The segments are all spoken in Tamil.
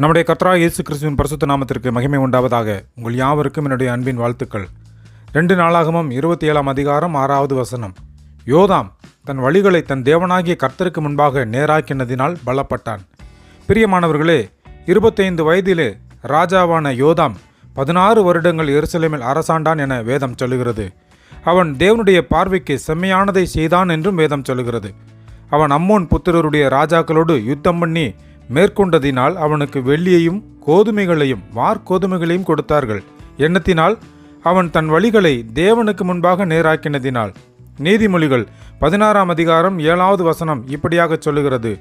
நம்முடைய கர்த்தராகிய இயேசு கிறிஸ்துவின் பரிசுத்த நாமத்திற்கு மகிமை உண்டாவதாக. உங்கள் யாவருக்கும் என்னுடைய அன்பின் வாழ்த்துக்கள். 2 நாளாகமம் 27 அதிகாரம் 6வது வசனம். யோதாம் தன் வழிகளை தன் தேவனாகிய கர்த்தருக்கு முன்பாக நேராக்கினதினால் பலப்பட்டான். பிரியமானவர்களே, 25 வயதிலே ராஜாவான யோதாம் 16 வருடங்கள் எருசலேமில் அரசாண்டான் என வேதம் சொல்லுகிறது. அவன் தேவனுடைய பார்வைக்கு செம்மையானதை செய்தான் என்றும் வேதம் சொல்லுகிறது. அவன் அம்மோன் புத்திரருடைய ராஜாக்களோடு யுத்தம் பண்ணி மேற்கொண்டதினால் அவனுக்கு வெள்ளியையும் கோதுமைகளையும் வார்கோதுமைகளையும் கொடுத்தார்கள். எண்ணத்தினால் அவன் தன் வழிகளை தேவனுக்கு முன்பாக நேராக்கினதினால். நீதிமொழிகள் 16 அதிகாரம் 7வது வசனம் இப்படியாக சொல்லுகிறது.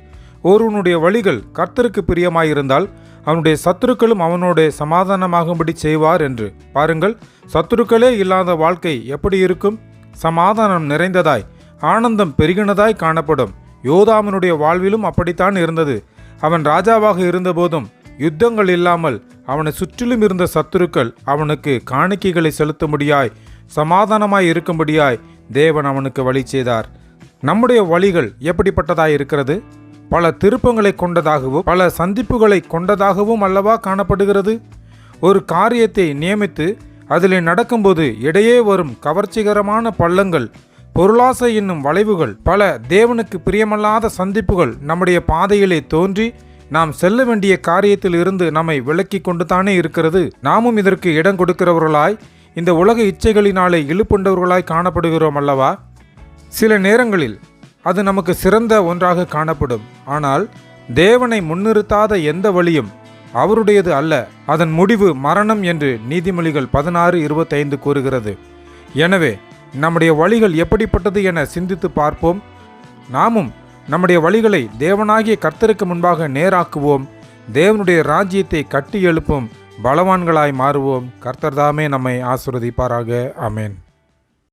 ஒருவனுடைய வழிகள் கர்த்தருக்கு பிரியமாயிருந்தால் அவனுடைய சத்துருக்களும் அவனோட சமாதானமாகும்படி செய்வார் என்று. பாருங்கள், சத்துருக்களே இல்லாத வாழ்க்கை எப்படி இருக்கும்? சமாதானம் நிறைந்ததாய், ஆனந்தம் பெருகினதாய் காணப்படும். யோதாமனுடைய வாழ்விலும் அப்படித்தான் இருந்தது. அவன் ராஜாவாக இருந்தபோதும் யுத்தங்கள் இல்லாமல் அவனை சுற்றிலும் இருந்த சத்துருக்கள் அவனுக்கு காணிக்கைகளை செலுத்தும்படியாய், சமாதானமாய் இருக்கும்படியாய் தேவன் அவனுக்கு வழி செய்தார். நம்முடைய வழிகள் எப்படிப்பட்டதாய் இருக்கிறது? பல திருப்பங்களை கொண்டதாகவும் பல சந்திப்புகளை கொண்டதாகவும் அல்லவா காணப்படுகிறது. ஒரு காரியத்தை நியமித்து அதில் நடக்கும்போது இடையே வரும் கவர்ச்சிகரமான பள்ளங்கள், பொருளாசை என்னும் வளைவுகள், பல தேவனுக்கு பிரியமல்லாத சந்திப்புகள் நம்முடைய பாதையிலே தோன்றி நாம் செல்ல வேண்டிய காரியத்தில் இருந்து நம்மை விலக்கி கொண்டு தானே இருக்கிறது. நாமும் இதற்கு இடம் கொடுக்கிறவர்களாய், இந்த உலக இச்சைகளினாலே இழுப்புண்டவர்களாய் காணப்படுகிறோம் அல்லவா? சில நேரங்களில் அது நமக்கு சிறந்த ஒன்றாக காணப்படும். ஆனால் தேவனை முன்னிறுத்தாத எந்த வழியும் அவருடையது அல்ல. அதன் முடிவு மரணம் என்று நீதிமொழிகள் 16:25 கூறுகிறது. எனவே நம்முடைய வழிகள் எப்படிப்பட்டது என சிந்தித்து பார்ப்போம். நாமும் நம்முடைய வழிகளை தேவனாகிய கர்த்தருக்கு முன்பாக நேராக்குவோம். தேவனுடைய ராஜ்யத்தை கட்டி எழுப்பும் பலவான்களாய் மாறுவோம். கர்த்தர் தாமே நம்மை ஆசீர்வதிப்பாராக. ஆமென்.